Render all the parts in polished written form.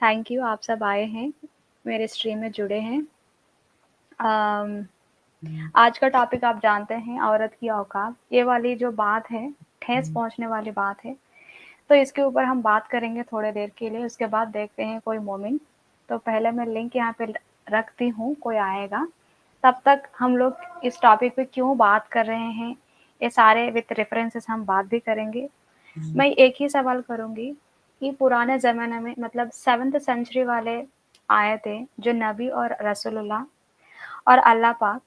Thank you आप सब आए हैं, मेरे स्ट्रीम में जुड़े हैं। अम, आज का टॉपिक आप जानते हैं, औरत की औकात। ये वाली जो बात है, ठेस पहुँचने वाली बात है, तो इसके ऊपर हम बात करेंगे थोड़ी देर के लिए, उसके बाद देखते हैं कोई मोमिन। तो पहले मैं लिंक यहाँ पे रखती हूँ, कोई आएगा। तब तक हम लोग इस टॉपिक पे क्यों बात कर रहे हैं, ये सारे विथ रेफरेंसेस हम बात भी करेंगे। मैं एक ही सवाल करूँगी कि पुराने ज़माने में मतलब 7th सेंचुरी वाले आए थे, जो नबी और रसूलुल्लाह और अल्लाह पाक,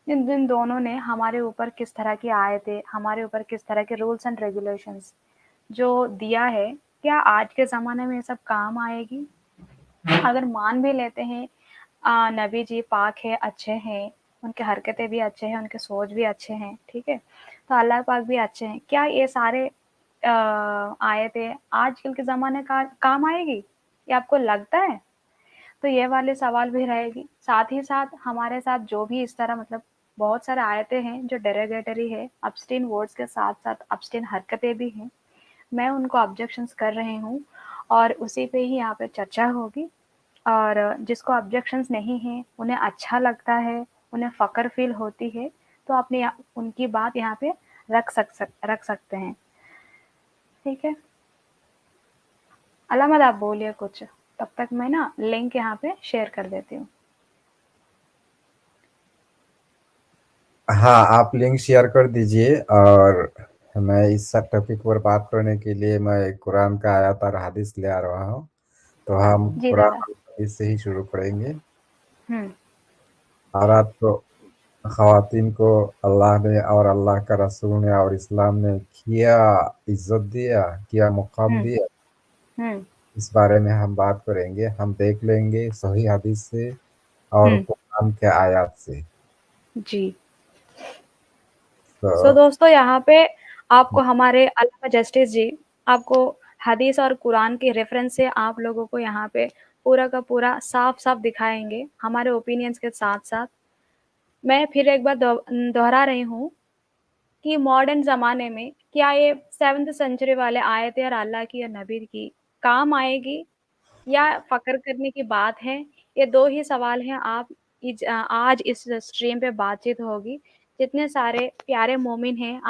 जिन दोनों ने हमारे ऊपर किस तरह की आयतें, हमारे ऊपर किस तरह के रूल्स एंड रेगुलेशंस जो दिया है, क्या आज के ज़माने में ये सब काम आएगी? अगर मान भी लेते हैं नबी जी पाक है, अच्छे हैं, उनके हरकतें भी अच्छे हैं, उनके सोच भी अच्छे हैं, ठीक है? तो अल्लाह पाक भी अच्छे हैं। क्या ये सारे आयतें आजकल के ज़माने का काम आएगी? ये आपको लगता है? तो ये वाले सवाल भी रहेगी। साथ ही साथ हमारे साथ जो भी इस तरह मतलब बहुत सारे आयतें हैं जो डेरोगेटरी है, ऑब्स्सीन वर्ड्स के साथ-साथ ऑब्स्सीन हरकतें भी हैं। मैं उनको ऑब्जेक्शंस कर रही हूँ और उसी पे ही यहाँ पे चर्चा होगी। और जिसको ऑब्जेक्शंस नहीं हैं, उन्हें अच्छा लगता है, उन्हें फ़क्र फ़ील होती है, तो अपने उनकी बात यहाँ पे रख सकते हैं। ठीक है? अलामत आप बोलिए कुछ, तब तक मैं ना लिंक यहाँ पे शेयर कर देती हूँ। हाँ, आप लिंक शेयर कर दीजिए। और मैं इस सब टॉपिक पर बात करने के लिए मैं कुरान का आयत और हदीस ले आ रहा हूँ। तो हम जी कुरान दादा। और हदीस से ही शुरू करेंगे। हुँ, और आपको ख़वातीन को अल्लाह ने और अल्लाह का रसूल ने और इस्लाम ने किया इज़्ज़त दिया, किया मुक़ाम हुँ, दिया, हुँ, इस बारे में हम बात करेंगे। हम देख लेंगे सही हदीस से और हुँ, कुरान के आयत से। जी। तो दोस्तों यहाँ पे आपको हमारे अल्लामा जस्टिस जी आपको हदीस और कुरान के रेफरेंस से आप लोगों को यहाँ पे पूरा का पूरा साफ-साफ दिखाएँगे, हमारे ओपिनियंस के साथ-साथ। मैं फिर एक बार दोहरा रही हूँ कि मॉडर्न ज़माने में क्या ये 7th सेंचुरी वाले आयतें और अल्लाह की या नबी की काम आएगी या फ़क्र करने की बात है? ये 2 ही सवाल हैं। आज इस स्ट्रीम पे बातचीत होगी। जितने सारे प्यारे मोमिन हैं,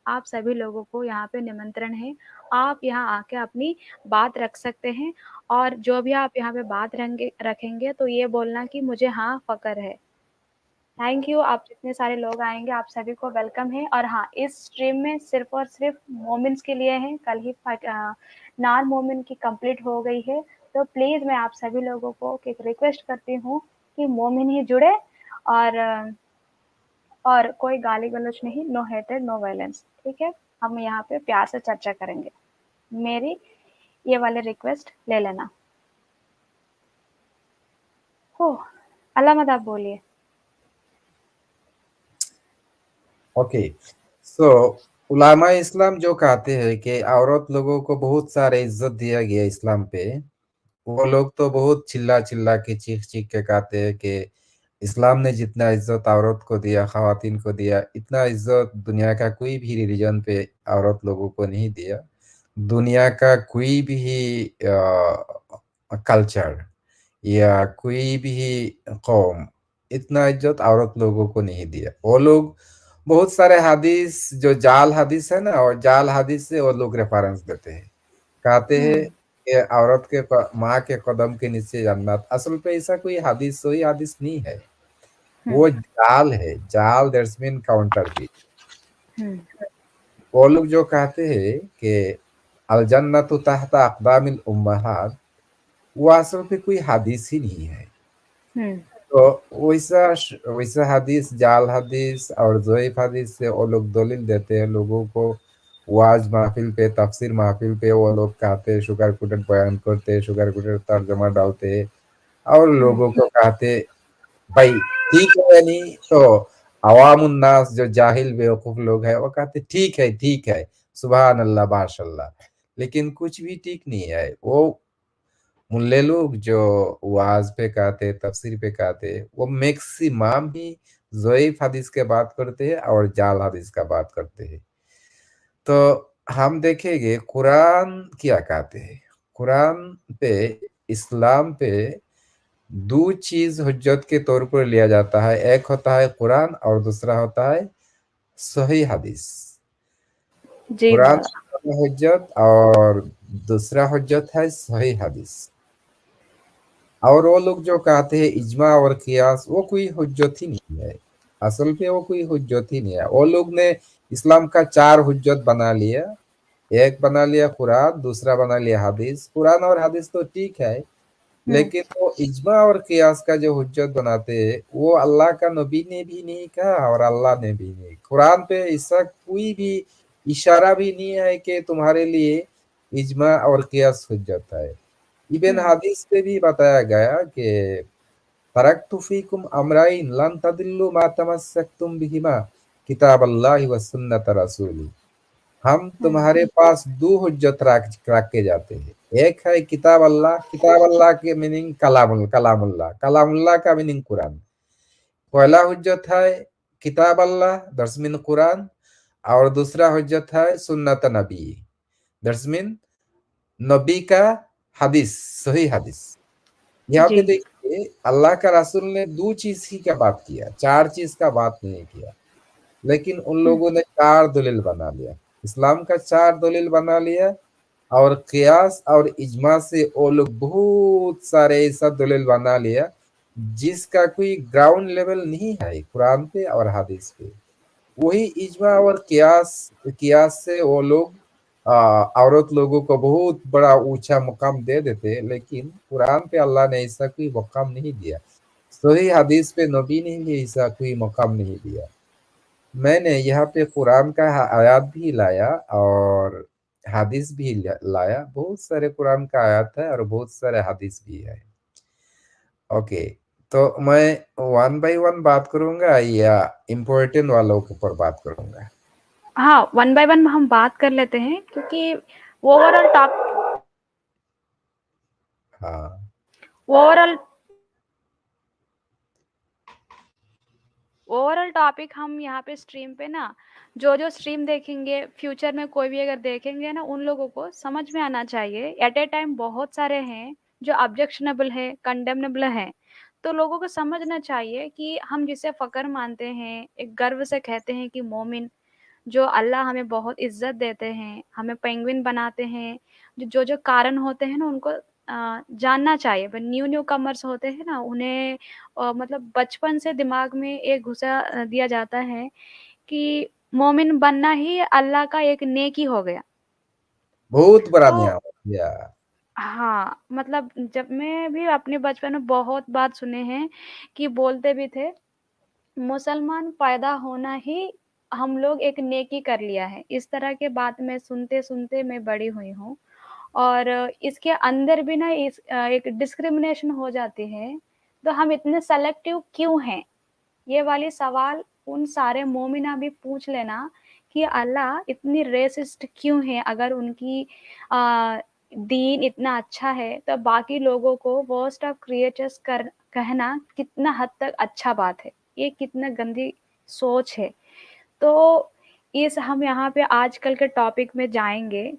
आप सभी लोगों को यहाँ पे निमंत्रण है। आप यहाँ आके अपनी बात रख सकते हैं और जो भी आप यहाँ पे बात रखेंगे तो ये बोलना कि मुझे हाँ, फ़क्र है। थैंक यू, आप जितने सारे लोग आएँगे आप सभी को वेलकम है। और हाँ, इस स्ट्रीम में सिर्फ़ और सिर्फ़ मोमिन्स के लिए है। कल ही नॉन मोमिन की कंप्लीट हो गई है, तो प्लीज़ मैं आप सभी लोगों को एक रिक्वेस्ट करती हूँ कि मोमिन ही जुड़े और कोई गाली-गलौच नहीं, नो हेटेड, नो वायलेंस, ठीक है? हम यहाँ पे प्यार से चर्चा करेंगे। मेरी ये वाली रिक्वेस्ट ले लेना। ओह! अलामत आप बोलिए। ओके, सो उलामा इस्लाम जो कहते हैं कि औरत लोगों को बहुत सारे इज्जत दिया गया इस्लाम पे, वो लोग तो बहुत चिल्ला चिल्ला के चीख चीख के कहते हैं कि इस्लाम ने जितना इज्जत औरत को दिया, खवातीन को दिया, इतना इज्जत दुनिया का कोई भी रिलीजन पे औरत लोगों को नहीं दिया। दुनिया का कोई भी कल्चर या कोई भी कौम इतना इज्जत औरत लोगों को नहीं दिया। वो लोग बहुत सारे हदीस जो जाल हदीस है ना, और जाल हदीस से वो लोग रेफरेंस देते हैं, कहते हैं हुँ, कि औरत के माँ के कदम के नीचे जन्नत। असल पे ऐसा कोई हदीस सोई हदीस नहीं है, हुँ, वो जाल है। जाल दैट्स मीन काउंटरफीट। हुँ, वो लोग जो कहते हैं कि अल जन्नतु तहता अक़दामिल उम्महात, वो असल पे कोई हदीस ही नहीं है। हुँ, तो वैसा वैसा हदीस, जाल हदीस और ज़ईफ़ हदीस से वो लोग दलील देते हैं लोगों को। वाज महफिल पे, तफसीर महफिल पे वो लोग कहते हैं, शुगर कोटेड बयान करते हैं, शुगर कोटेड तर्जमा डालते हैं और हुँ, लोगों को कहते भाई ठीक है या नहीं। तो अवामुन नास जो जाहिल बेवकूफ लोग हैं वो कहते ठीक है, सुबहान अल्लाह माशाल्लाह। लेकिन कुछ भी ठीक नहीं है। वो मुल्ले लोग जो वाज पे कहते, तफसीर पे कहते, वो मैक्सिमम ही ज़ईफ़ हदीस के बात करते हैं और जाल हदीस का बात करते हैं। तो हम देखेंगे कुरान क्या कहते हैं। कुरान पे इस्लाम पे दो चीज हुज्जत के तौर पर लिया जाता है, एक होता है कुरान और दूसरा होता है सही हदीस। जी कुरान दादा। हुज्जत और दूसरा हुज्जत है सही हदीस। और वो लोग जो कहते हैं इजमा और कियास, वो कोई हुज्जत ही नहीं है। असल पे वो कोई हुज्जत ही नहीं है। वो लोग ने इस्लाम का चार हुज्जत बना लिया। एक बना लिया कुरान, दूसरा बना लिया हदीस। कुरान और हदीस तो ठीक है, हम्म। लेकिन वो इजमा और कियास का जो हुज्जत बनाते हैं, वो अल्लाह का नबी ने भी नहीं कहा और अल्लाह ने भी नहीं। कुरान पे इसका कोई भी इशारा भी नहीं है कि तुम्हारे लिए इजमा और कियास हुज्जत है। इबन हम्म। हदीस पे भी बताया गया कि तरक्तु फीकुम अमराइन लन तदिल्लु मा तमस्सक्तुम बिहिमा किताब अल्लाह व सुन्नत रसूली। हम हम्म। तुम्हारे पास दो हुज्जत रख के जाते हैं। एक है किताब अल्लाह, किताब अल्लाह के मीनिंग कलामुल्लाह, कलामुल्लाह का मीनिंग कुरान। पहला हुज्जत है किताब अल्लाह, दैट्स मीन कुरान। और दूसरा हुज्जत है सुन्नत नबी, दैट्स मीन नबी का हदीस, सही हदीस। यहाँ पे जी। देखिए अल्लाह का रसूल ने दो चीज ही का बात किया, चार चीज का बात नहीं किया। लेकिन उन हम्म। लोगों ने चार दलील बना लिया, इस्लाम का चार दलील बना लिया। और कियास और इजमा से वो लोग बहुत सारे ऐसा दलील बना लिया जिसका कोई ग्राउंड लेवल नहीं है कुरान पे और हदीस पे। वही इजमा और कियास कियास से वो लोग औरत लोगों को बहुत बड़ा ऊंचा मुकाम दे देते। लेकिन कुरान पे अल्लाह ने ऐसा कोई मुकाम नहीं दिया, सही हदीस पे नबी ने भी ऐसा कोई मुकाम नहीं दिया। मैंने यहाँ पे कुरान का आयत भी लाया और हदीस भी लाया। बहुत सारे कुरान का आयत है और बहुत सारे हदीस भी है। ओके, तो मैं वन बाय वन बात करूंगा या इम्पोर्टेंट वालों के ऊपर बात करूंगा? हाँ, वन बाय वन हम बात कर लेते हैं क्योंकि ओवरऑल टॉप हाँ, ओवरऑल ओवरऑल टॉपिक हम यहाँ पे स्ट्रीम पे ना, जो जो स्ट्रीम देखेंगे फ्यूचर में कोई भी अगर देखेंगे ना, उन लोगों को समझ में आना चाहिए एट ए टाइम बहुत सारे हैं जो ऑब्जेक्शनेबल है, कंडेमनेबल है। तो लोगों को समझना चाहिए कि हम जिसे फ़क्र मानते हैं, एक गर्व से कहते हैं कि मोमिन, जो अल्लाह हमें बहुत इज्जत देते हैं, हमें पेंगुइन बनाते हैं, जो जो कारण होते हैं ना उनको जानना चाहिए। पर न्यू न्यू कमर्स होते हैं ना, उन्हें मतलब बचपन से दिमाग में एक घुसा दिया जाता है कि मोमिन बनना ही अल्लाह का एक नेकी हो गया। बहुत बड़ा तो नियामत या हाँ, मतलब जब मैं भी अपने बचपन में बहुत बात सुने हैं कि बोलते भी थे, मुसलमान पैदा होना ही हम लोग एक नेकी कर लिया है। इस तरह के बात मैं सुनते-सुनते मैं बड़ी हुई हूँ। और इसके अंदर भी ना एक डिस्क्रिमिनेशन हो जाती है। तो हम इतने सेलेक्टिव क्यों हैं? ये वाली सवाल उन सारे मोमिना भी पूछ लेना कि अल्लाह इतनी रेसिस्ट क्यों है? अगर उनकी अ, दीन इतना अच्छा है, तो बाकी लोगों को वर्स्ट ऑफ क्रिएचर्स कर कहना कितना हद तक अच्छा बात है। ये कितना गंदी सोच है। तो इस हम यहाँ पे आजकल के टॉपिक में जाएँगे,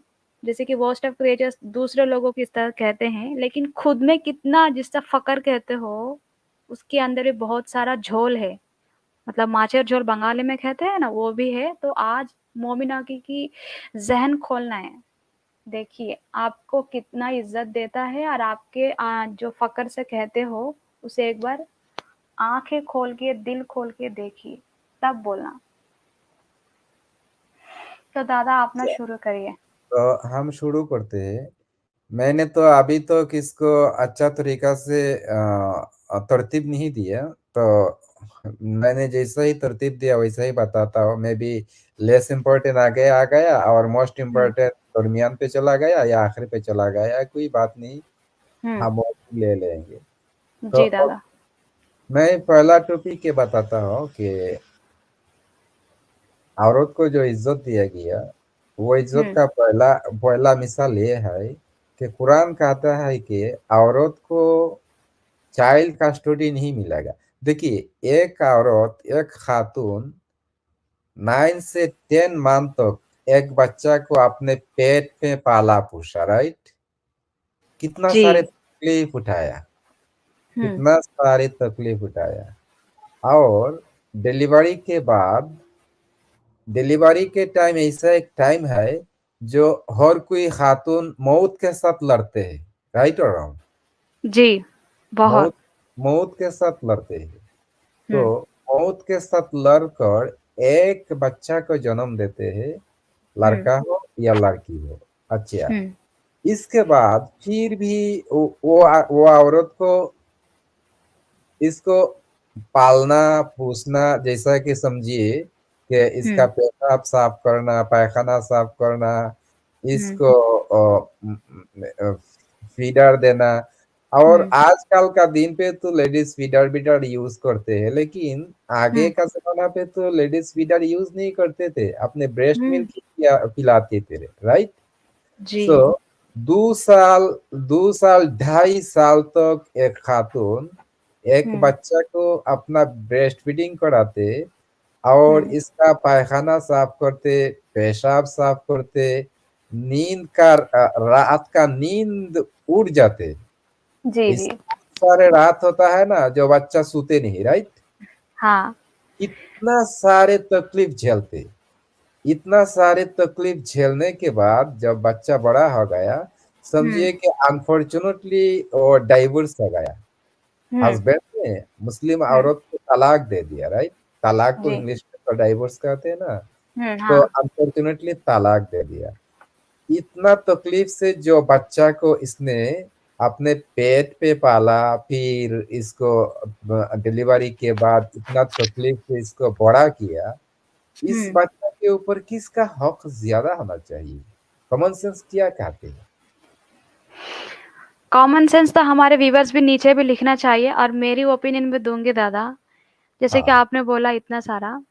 जैसे कि वर्स्ट ऑफ क्रिएचर्स दूसरे लोगों की इस तरह कहते हैं, लेकिन खुद में कितना जिसका फ़क्र कहते हो, उसके अंदर भी बहुत सारा झोल है। मतलब माचर झोल बंगाली में कहते हैं ना, वो भी है। तो आज मोमिना की ज़हन खोलना है। देखिए, आपको कितना इज़्ज़त देता है और आपके जो फ़क्र से कहते हो, उसे एक बार आँखें खोल के, दिल खोल के देखिए, तब बोलना। तो दादा आप ना शुरू करिए। तो हम शुरू करते हैं। मैंने तो अभी तो किसको अच्छा तरीका से तरतीब नहीं दिया, तो मैंने जैसा ही तरतीब दिया वैसा ही बताता हूँ। मैं भी लेस इम्पोर्टेंट आगे आ गया और मोस्ट हुँ, इम्पोर्टेंट दरमियान पे चला गया या आखिरी पे चला गया, कोई बात नहीं, हुँ। हम वो ले लेंगे। जी तो दादा। मैं पहला टॉपिक ये बताता हूँ कि औरत को जो इज्जत दिया गया, वो इज्जत हुँ, का पहला पहला मिसाल ये है कि कुरान कहता है कि औरत को चाइल्ड कस्टडी नहीं मिलेगा। देखिए, एक औरत, एक खातून 9 से 10 मंथ तक एक बच्चा को अपने पेट में पाला पोसा, राइट? कितना सारे जी। तकलीफ उठाया, हम्म। कितना सारे तकलीफ उठाया। और डिलीवरी के बाद, डिलीवरी के टाइम ऐसा एक टाइम है जो हर कोई खातून मौत के साथ लड़ते हैं, राइट और रॉन्ग? जी, बहुत। मौत, मौत के साथ लड़ते हैं। तो हम्म। मौत के साथ लड़कर एक बच्चा को जन्म देते हैं, हम्म। लड़का हो या लड़की हो। अच्छा, हम्म। इसके बाद फिर भी वो औरत को इसको पालना पोसना, जैसा कि समझिए कि इसका हम्म। पेशाब साफ करना, पैखाना साफ करना, हम्म। इसको फीडर देना। और हम्म। आजकल का दिन पे तो लेडीज फीडर बीडर यूज करते हैं, लेकिन आगे हम्म। का जमाना पे तो लेडीज फीडर यूज नहीं करते थे, अपने ब्रेस्ट हम्म। मिल्क पिलाते थे, राइट? जी। सो 2 साल, 2 साल 2.5 साल तक एक खातून एक हम्म। बच्चा को अपना ब्रेस्ट फीडिंग कराते, और हम्म। इसका पैखाना साफ करते, पेशाब साफ करते, नींद का रात का नींद उड़ जाते। जी। इस जी। सारे रात होता है ना जो बच्चा सोते नहीं, राइट? हाँ। इतना सारे तकलीफ झेलते, इतना सारे तकलीफ झेलने के बाद जब बच्चा बड़ा हो गया, हम्म। समझिए कि अनफॉर्चुनेटली वो डाइवोर्स हो गया। हम्म। हस्बैंड ने मुस्लिम हम्म। औरत को तलाक दे दिया, राइट? तलाक को जी। इंग्लिश में तो डाइवोर्स कहते हैं ना। तो हाँ। अनफॉर्चुनेटली तलाक दे दिया। इतना तकलीफ से जो बच्चा को इसने अपने पेट पे पाला, फिर इसको डिलीवरी के बाद इतना तकलीफ से इसको बड़ा किया, इस हम्म। बच्चा के ऊपर किसका हक ज्यादा होना चाहिए? कॉमन सेंस क्या कहते हैं? कॉमन सेंस तो हमारे व्यूवर्स भी नीचे भी लिखना चाहिए, और मेरी ओपिनियन भी दूंगी दादा। जैसे कि हाँ, आपने बोला इतना सारा,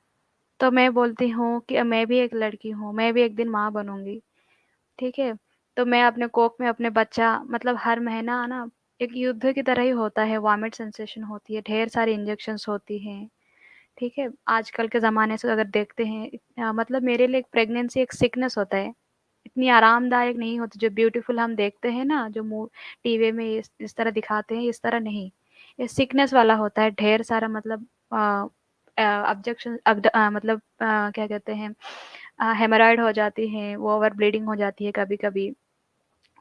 तो मैं बोलती हूँ कि मैं भी एक लड़की हूँ, मैं भी एक दिन माँ बनूंगी। ठीक है? तो मैं अपने कोख में अपने बच्चा, मतलब हर महीना ना एक युद्ध की तरह ही होता है, वॉमिट सेंसेशन होती है, ढेर सारी इंजेक्शंस होती हैं। ठीक है? आजकल के ज़माने से अगर देखते हैं, मतलब मेरे लिए एक प्रेगनेंसी एक सिकनेस होता है। इतनी आरामदायक नहीं होती जो ब्यूटीफुल हम देखते हैं ना, जो मुँह टीवी में इस तरह दिखाते हैं, इस तरह नहीं। ये सिकनेस वाला होता है, ढेर सारा मतलब ऑब्जेक्शन मतलब क्या कहते हैं, हेमरॉइड हो जाती हैं, वो ओवर ब्लीडिंग हो जाती है कभी-कभी,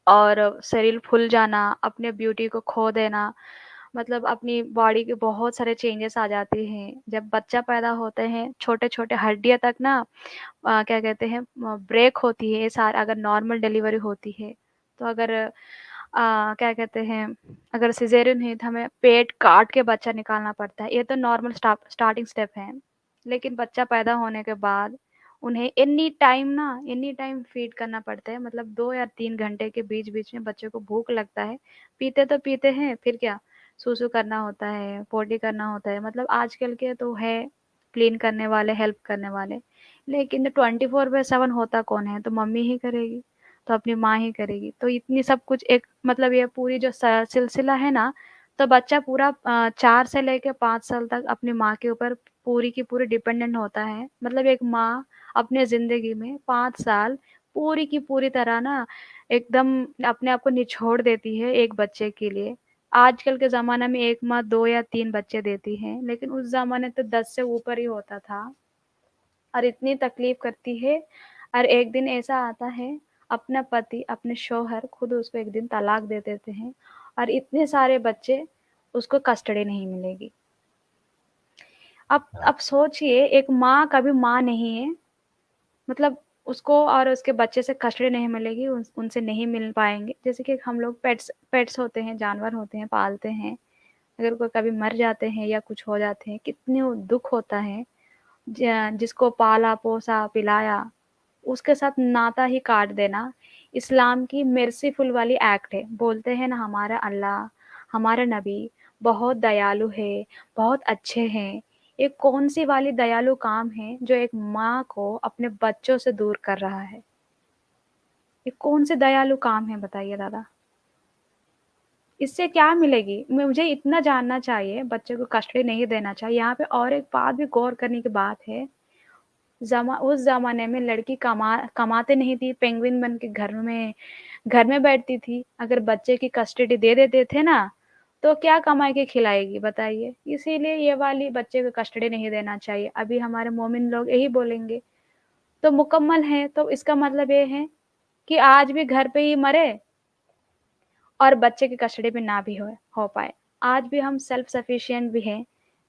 और शरीर फूल जाना, अपने ब्यूटी को खो देना, मतलब अपनी बॉडी के बहुत सारे चेंजेस आ जाते हैं। जब बच्चा पैदा होते हैं, छोटे-छोटे हड्डियाँ तक ना क्या कहते हैं ब्रेक होती है, सारा अगर नॉर्मल डिलीवरी होती है। तो अगर क्या कहते हैं, अगर सिज़ेरियन है तो हमें पेट काट के बच्चा निकालना पड़ता है। ये तो नॉर्मल स्टार्टिंग स्टेप है। लेकिन बच्चा पैदा होने के बाद उन्हें एनी टाइम फीड करना पड़ता है, मतलब 2 या 3 घंटे के बीच-बीच में बच्चे को भूख लगता है। पीते तो पीते हैं, फिर क्या सूसू करना होता है, पोटी करना होता है, मतलब आजकल के तो है क्लीन करने वाले, हेल्प करने वाले। लेकिन 24/7 होता कौन है? तो मम्मी ही करेगी, तो अपनी माँ ही करेगी। तो इतनी सब कुछ एक मतलब ये पूरी जो सिलसिला है ना, तो बच्चा पूरा 4 से लेके 5 साल तक अपनी माँ के ऊपर पूरी की पूरी डिपेंडेंट होता है। मतलब एक माँ अपने ज़िंदगी में 5 साल पूरी की पूरी तरह ना एकदम अपने आप को निछोड़ देती है एक बच्चे के लिए। आजकल के ज़माने में एक माँ 2 या 3 बच्चे देती है, लेकिन उस ज़माने तो 10 से ऊपर ही होता था। और इतनी तकलीफ करती है, और एक दिन ऐसा आता है, अपना पति, अपने शौहर खुद उसको एक दिन तलाक दे देते हैं, और इतने सारे बच्चे उसको कस्टडी नहीं मिलेगी। हाँ, अब सोचिए, एक माँ कभी माँ नहीं है, मतलब उसको और उसके बच्चे से कस्टडी नहीं मिलेगी, उनसे नहीं मिल पाएंगे। जैसे कि हम लोग पेट्स पेट्स होते हैं, जानवर होते हैं, पालते हैं, अगर कोई कभी मर जाते हैं या कुछ हो जाते हैं, कितनी दुख होता है। जिसको पाला पोसा पिलाया, उसके साथ नाता ही काट देना इस्लाम की मेर्सीफुल वाली एक्ट है। बोलते हैं ना, हमारा अल्लाह, हमारा नबी बहुत दयालु है, बहुत अच्छे हैं। ये कौन सी वाली दयालु काम है जो एक माँ को अपने बच्चों से दूर कर रहा है? ये कौन से दयालु काम है, बताइए दादा? इससे क्या मिलेगी? मुझे इतना जानना चाहिए, बच्चे को कस्टडी नहीं देना चाहिए। यहाँ पे और एक बात भी गौर करने की बात है, उस ज़माने में लड़की कमाते नहीं थी, पेंगुइन बन के घर में बैठती थी। अगर बच्चे की कस्टडी दे देते थे ना, तो क्या कमा के खिलाएगी बताइए? इसीलिए ये वाली बच्चे को कस्टडी नहीं देना चाहिए। अभी हमारे मोमिन लोग यही बोलेंगे, तो मुकम्मल है, तो इसका मतलब ये है कि आज भी घर पे ही मरे और बच्चे की कस्टडी में ना भी हो पाए। आज भी हम सेल्फ सफिशिएंट भी हैं,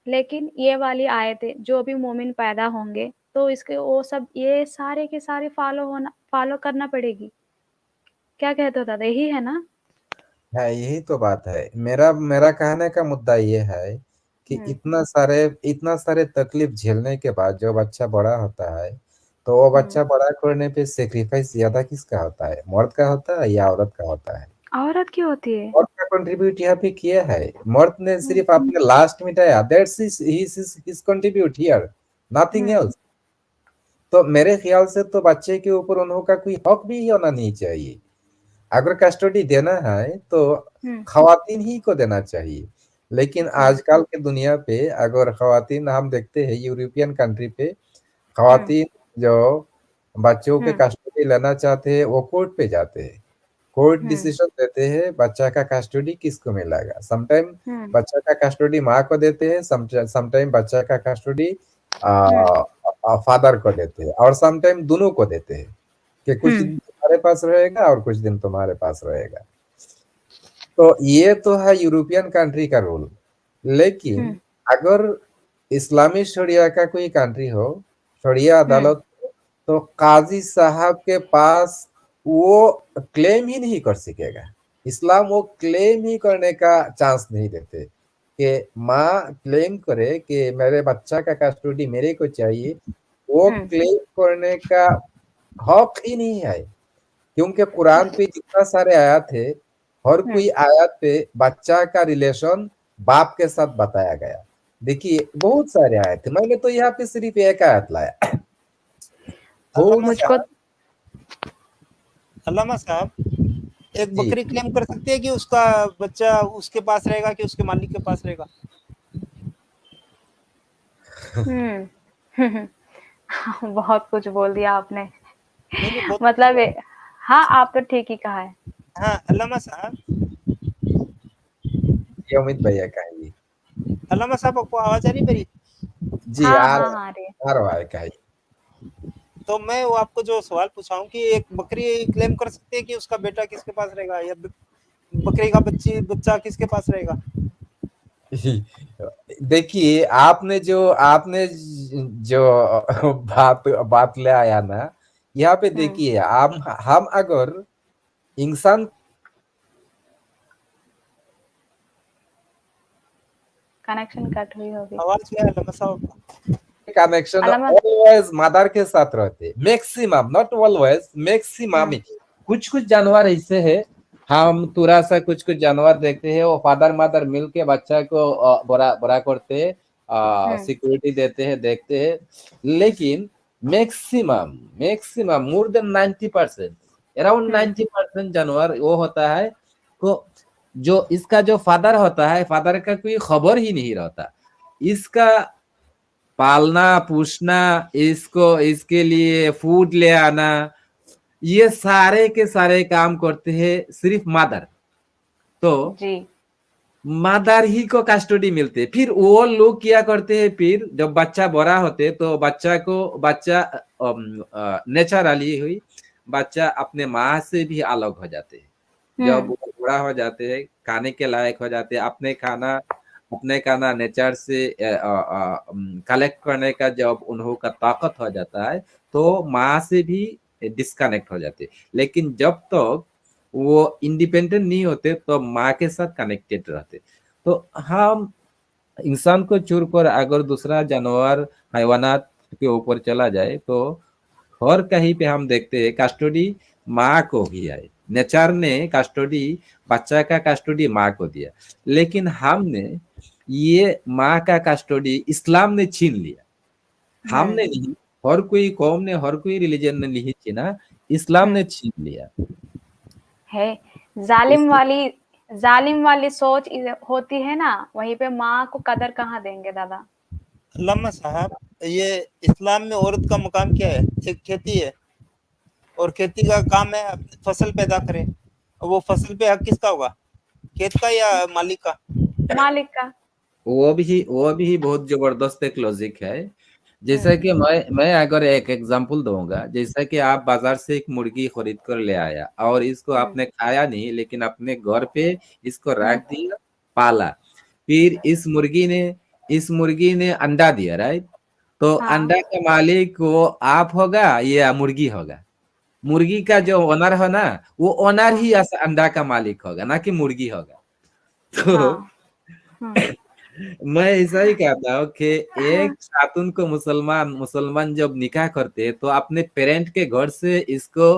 लेकिन ये वाली आयतें जो भी मोमिन पैदा होंगे, तो इसके वो सब ये सारे के सारे फॉलो करना पड़ेगी। क्या कहते हो दादा, यही है ना? है, यही तो बात है। मेरा मेरा कहने का मुद्दा ये है कि हुँ, इतना सारे तकलीफ झेलने के बाद जो बच्चा बड़ा होता है, तो वो हुँ। बच्चा बड़ा करने पे सेक्रीफाइस ज्यादा किसका होता है, मर्द का होता है या औरत का होता है? औरत की होती है। मर्द का कंट्रीब्यूट यहाँ पे किया है। मर्द ने हुँ, सिर्फ अपने लास्ट मिटाया, that's his contribute here, nothing hmm, else. तो मेरे ख्याल से तो बच्चे के ऊपर उनका कोई हक भी होना नहीं चाहिए। अगर कस्टडी देना है तो हुँ, खवातीन ही को देना चाहिए। लेकिन हुँ, आजकल के दुनिया पे अगर खवातीन, हम देखते हैं यूरोपियन कंट्री पे, हुँ, खवातीन जो बच्चों के हुँ, कस्टडी लेना चाहते हैं वो कोर्ट पे जाते हैं। कोर्ट हुँ, डिसीजन देते हैं बच्चा का कस्टडी किसको मिलेगा। समटाइम हुँ, बच्चा का कस्टडी माँ को देते हैं, समटाइम बच्चा का कस्टडी हुँ, फादर को देते हैं, और समटाइम दोनों को देते हैं कि कुछ हुँ, दिन तुम्हारे पास रहेगा और कुछ दिन तुम्हारे पास रहेगा। तो ये तो है यूरोपियन कंट्री का रूल। लेकिन हुँ, अगर इस्लामी शरिया का कोई कंट्री हो, शरिया हुँ, अदालत हो, तो काजी साहब के पास वो क्लेम ही नहीं कर सकेगा। इस्लाम वो क्लेम ही करने का चांस नहीं देते कि माँ क्लेम करे कि मेरे बच्चा का कस्टडी मेरे को चाहिए। वो हुँ, क्लेम करने का हक ही नहीं है, क्योंकि कुरान पे जितना सारे आयत है, हर हुँ। कोई आयत पे बच्चा का रिलेशन बाप के साथ बताया गया। देखिए बहुत सारे आयत है, मैंने तो यहाँ पे सिर्फ एक आयत लाया। बहुत अल्लामा मुझको साहब, अल्लामा साहब, एक जी। बकरी क्लेम कर सकती है कि उसका बच्चा उसके पास रहेगा कि उसके मालिक के पास रहेगा? हुँ। बहुत कुछ बोल दिया आपने। नहीं नहीं, बहुत अच्छी मतलब बात। हाँ, आप तो ठीक ही कहा है। हाँ अल्लामा साहब, ये उम्मीद भैया कहेंगे। अल्लामा साहब आपको आवाज आ रही मेरी? जी हाँ, हाँ, हाँ, अरे! आ रहा है कहेंगे। तो मैं वो आपको जो सवाल पूछा हूँ कि एक बकरी क्लेम कर सकती है कि उसका बेटा किसके पास रहेगा, या बकरी का बच्चा किसके पास रहेगा? देखिए आपने जो बात बात ले आया ना, यहाँ पे हुँ, देखिए, हम अगर इंसान कनेक्शन कट हुई होगी। आवाज में अल्लामा साहब। कनेक्शन अलामा ऑलवेज मदर के साथ रहते, मैक्सिमम, नॉट ऑलवेज, मैक्सिमम। हुँ, कुछ कुछ जानवर ऐसे है, हम थोड़ा सा कुछ कुछ जानवर देखते हैं, वो फादर मदर मिलके बच्चा को बड़ा बड़ा करते, हुँ, सिक्योरिटी देते हैं, देखते हैं। लेकिन maximum maximum more than 90%, around हुँ, 90% जानवर वो होता है को जो इसका जो फादर होता है, फादर का कोई खबर ही नहीं रहता। इसका पालना पोसना, इसको इसके लिए फूड ले आना, ये सारे के सारे काम करते हैं सिर्फ मदर। तो जी। मदर ही को कस्टडी मिलते, फिर वो लोग क्या करते हैं, फिर जब बच्चा बड़ा होते तो बच्चा नेचुरली हुई बच्चा अपने माँ से भी अलग हो जाते हैं। जब हुँ, वो बड़ा हो जाते हैं, खाने के लायक हो जाते हैं, अपने खाना नेचर से कलेक्ट करने का जब उन्हों का ताकत हो जाता है, तो माँ से भी डिस्कनेक्ट हो जाते हैं। लेकिन जब तक वो इंडिपेंडेंट नहीं होते तो माँ के साथ कनेक्टेड रहते। तो हम इंसान को छोड़कर अगर दूसरा जानवर हैवानात के ऊपर चला जाए, तो हर कहीं पे हम देखते हैं कस्टडी माँ को ही है। नेचर ने कस्टडी, बच्चा का कस्टडी माँ को दिया, लेकिन हमने ये माँ का कस्टडी इस्लाम ने छीन लिया। हुँ, हमने नहीं, हर कोई कौम ने, हर कोई रिलीजन ने नहीं छीना, इस्लाम हुँ, ने छीन लिया। है। इस ज़ालिम वाली सोच होती है ना, वहीं पे माँ को कदर कहाँ देंगे दादा? अल्लामा साहब, ये इस्लाम में औरत का मकाम क्या है? एक खेती है, और खेती का काम है फसल पैदा करे। वो फसल पे हक किसका होगा? खेत का या मालिक का? मालिक का। वो भी बहुत जबरदस्त एक लॉजिक है। जैसा कि मैं अगर एक एग्जांपल दूंगा, जैसा कि आप बाजार से एक मुर्गी खरीद कर ले आया और इसको आपने खाया नहीं, लेकिन अपने घर पे इसको रख दिया, पाला, फिर इस मुर्गी ने अंडा दिया, राइट? तो अंडा का मालिक वो आप होगा या मुर्गी होगा? मुर्गी का जो ओनर हो ना, वो ओनर ही अंडा का मालिक होगा, ना कि मुर्गी होगा। तो मैं ऐसा ही कहता हूँ कि एक खातून को मुसलमान जब निकाह करते हैं तो अपने पेरेंट के घर से इसको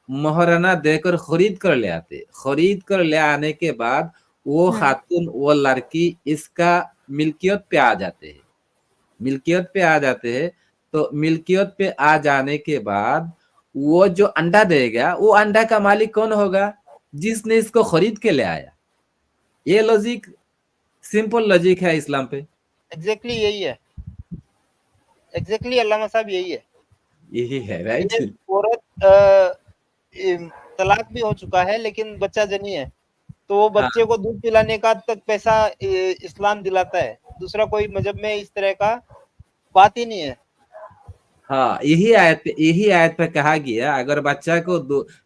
मोहराना देकर खरीद कर ले आते। खरीद कर ले आने के बाद वो खातून, वो लड़की इसका मिल्कियत पे आ जाते हैं। मिल्कियत पे आ जाते हैं तो मिल्कियत पे आ जाने के बाद वो जो अंडा देगा, वो अंडा का मालिक कौन होगा? जिसने इसको खरीद के ले आया। ये लॉजिक, सिंपल लॉजिक है इस्लाम पे। एग्जैक्टली यही है, एग्जैक्टली अल्लामा साहब यही है, यही है, राइट? औरत तलाक भी हो चुका है लेकिन बच्चा जनी है, तो वो बच्चे को दूध पिलाने का तक पैसा इस्लाम दिलाता है। दूसरा कोई मजहब में इस तरह का बात ही नहीं है। हाँ, यही आयत पे कहा गया,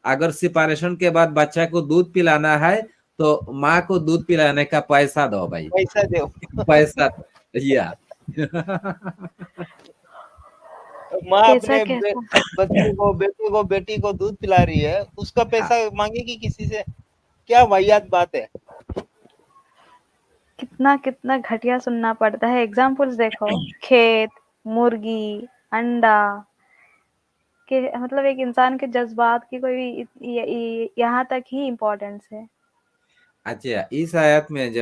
अगर सेपरेशन के बाद बच्चा को दूध पिलाना है तो माँ को दूध पिलाने का पैसा दो भाई, पैसा दो। पैसा या माँ अपने बच्चे को, बेटे को, बेटी को दूध पिला रही है, उसका पैसा मांगेगी किसी से? क्या वाहियात बात है। कितना कितना घटिया सुनना पड़ता है। एग्जाम्पल्स देखो, खेत, मुर्गी, अंडा के, मतलब एक इंसान के जज्बात की कोई यहाँ तक ही इम्पोर्टेंस है। अच्छा, इस आयत में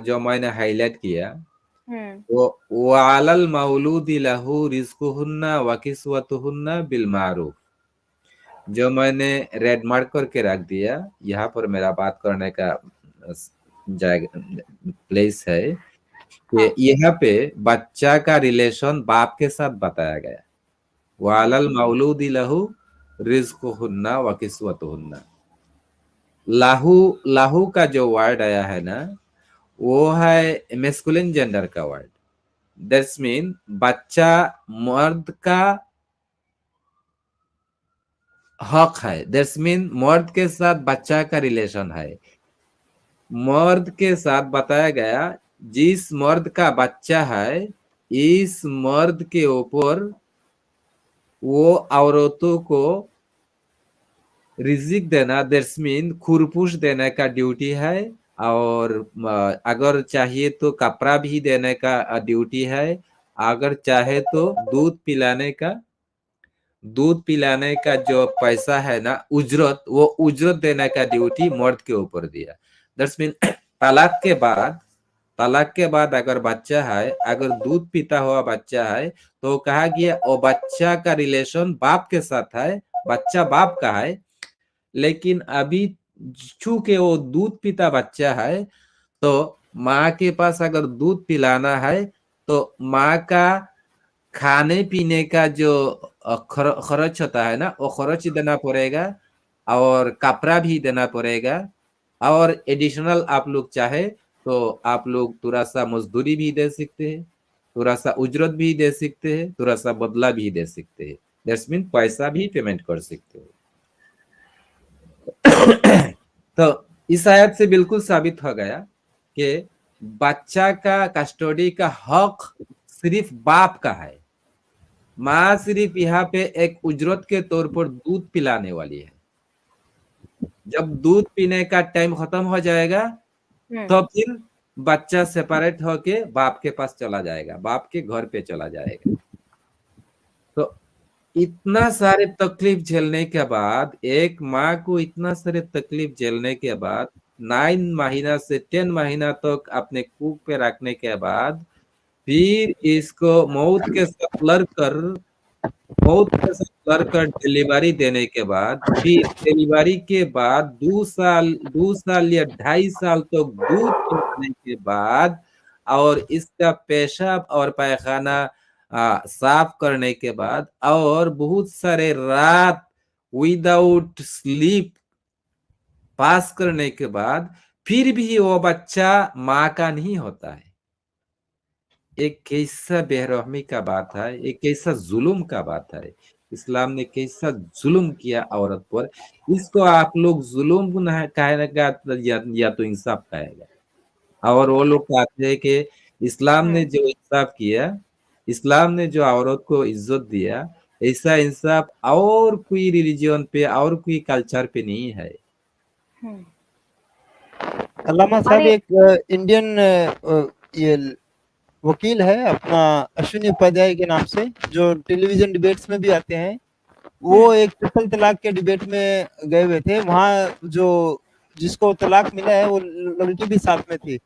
जो मैंने हाईलाइट किया, वो वालल मौलूदी लहू रिज़्कुहुन्ना व किस्वतुहुन्ना बिल मारूफ, जो मैंने रेड मार्क करके रख दिया, यहाँ पर मेरा बात करने का प्लेस है कि यहाँ पे बच्चा का रिलेशन बाप के साथ बताया गया। वालल मौलूदी लहू रिज़्कुहुन्ना व किस्वतुहुन्ना। लाहू का जो वर्ड आया है ना, वो है मेस्कुलिन जेंडर का वर्ड। दैट्स मीन बच्चा मर्द का हक है। दैट्स मीन मर्द के साथ बच्चा का रिलेशन है। मर्द के साथ बताया गया, जिस मर्द का बच्चा है, इस मर्द के ऊपर वो औरतों को रिजिक देना, दैट्स मीन खुरपुश देने का ड्यूटी है, और अगर चाहिए तो कपड़ा भी देने का ड्यूटी है, अगर चाहे तो दूध पिलाने का जो पैसा है ना, उजरत, वो उजरत देने का ड्यूटी मर्द के ऊपर दिया। दैट्स मीन तलाक के बाद अगर बच्चा है, अगर दूध पीता हुआ बच्चा है, तो कहा गया वो बच्चा का रिलेशन बाप के साथ है, बच्चा बाप का है। लेकिन अभी चूंकि वो दूध पीता बच्चा है, तो माँ के पास अगर दूध पिलाना है तो माँ का खाने पीने का जो खर्च होता है ना, वो खर्च देना पड़ेगा, और कपड़ा भी देना पड़ेगा, और एडिशनल आप लोग चाहे तो आप लोग थोड़ा सा मजदूरी भी दे सकते हैं, थोड़ा सा उजरत भी दे सकते हैं, थोड़ा सा बदला भी दे सकते हैं। दैट्स मीन पैसा भी पेमेंट कर सकते हो। तो इस आयत से बिल्कुल साबित हो गया कि बच्चा का कस्टडी का हक सिर्फ बाप का है। माँ सिर्फ यहाँ पे एक उजरत के तौर पर दूध पिलाने वाली है। जब दूध पीने का टाइम खत्म हो जाएगा तो फिर बच्चा सेपरेट होके बाप के पास चला जाएगा, बाप के घर पे चला जाएगा। तो इतना सारे तकलीफ झेलने के बाद, एक माँ को इतना सारे तकलीफ झेलने के बाद, 9 महीना से 10 महीना तक अपने कुक पे रखने के बाद, फिर इसको मौत के साथ लड़कर डिलीवरी देने के बाद, फिर डिलीवरी के बाद 2 साल या 2.5 साल तक दूध पिलाने के बाद, और इसका पेशाब और पैखाना साफ करने के बाद और बहुत सारे रात विदाउट स्लीप पास करने के बाद फिर भी वो बच्चा माँ का नहीं होता है। एक कैसा बेरहमी का बात है, एक कैसा जुल्म का बात है। इस्लाम ने कैसा जुल्म किया औरत पर। इसको आप लोग जुल्म गुनाह कहेगा या तो इंसाफ कहेगा। और वो लोग कहते हैं कि इस्लाम ने जो इंसाफ किया, इस्लाम ने जो औरत को इज्जत दिया, ऐसा इंसाफ और कोई रिलीजन पे और कोई कल्चर पे नहीं है। अल्लामा साहब अरे एक इंडियन ये वकील है अपना अश्विनी उपाध्याय के नाम से, जो टेलीविजन डिबेट्स में भी आते हैं। वो एक ट्रिपल तलाक के डिबेट में गए हुए थे। वहां जो जिसको तलाक मिला है वो लड़की भी साथ में थी।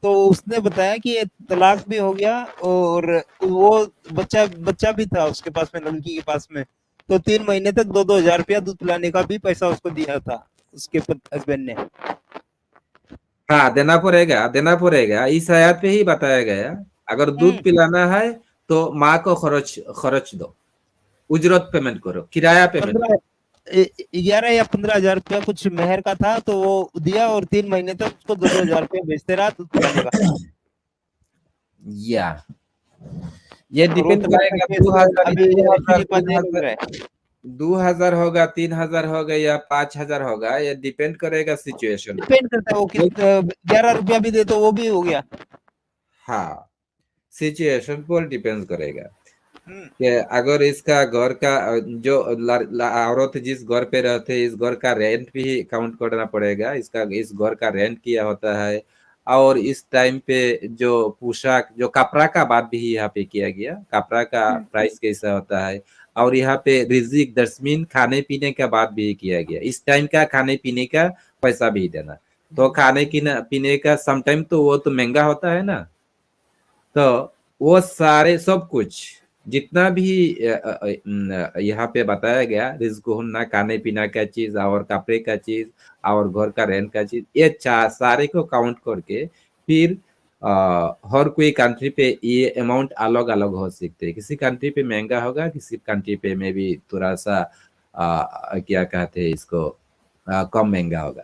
तो उसने बताया कि ये तलाक भी हो गया और वो बच्चा भी था उसके पास में, लड़की के पास में। तो 3 महीने तक 2-2 हजार रुपया दूध पिलाने का भी पैसा उसको दिया था उसके हस्बैंड ने। हाँ, देना पड़ेगा। इस आयत पे ही बताया गया, अगर दूध पिलाना है तो माँ को खर्च दो, उजरत पेमेंट करो, किराया पेमेंट करो। 11 या 15 हजार रुपया कुछ मेहर का था, तो वो दिया और 3 महीने तक उसको 2-2 हजार रुपया भेजते रहा दूध पिलाने का। या ये डिपेंड करेगा 2000 होगा, 3000 होगा या 5000 होगा, ये डिपेंड करेगा सिचुएशन। डिपेंड करता है, वो 11 रुपया भी दे तो वो भी हो गया। हाँ, सिचुएशन पर डिपेंड करेगा कि अगर इसका घर का जो औरत जिस घर पे रहते हैं, इस घर का रेंट भी काउंट करना पड़ेगा। इस घर का रेंट किया होता है, और इस टाइम पे जो पोशाक, जो कपड़ा का बात भी यहाँ पे किया गया, कपड़ा का प्राइस कैसा होता है। और यहाँ पे रिजिक दरस्मीन खाने पीने का बात भी किया गया। इस टाइम का खाने पीने का पैसा भी देना। तो खाने पीने का समटाइम तो वो तो महंगा होता है ना, तो वो सारे सब कुछ जितना भी यहाँ पे बताया गया, रिस्क होना, खाने पीना का चीज और कपड़े का चीज और घर का रेंट का चीज, ये सारे को काउंट करके फिर हर कोई कंट्री पे ये अमाउंट अलग अलग हो सकते हैं। किसी कंट्री पे महंगा होगा, किसी कंट्री पे में भी थोड़ा सा क्या कहते हैं इसको, कम महंगा होगा।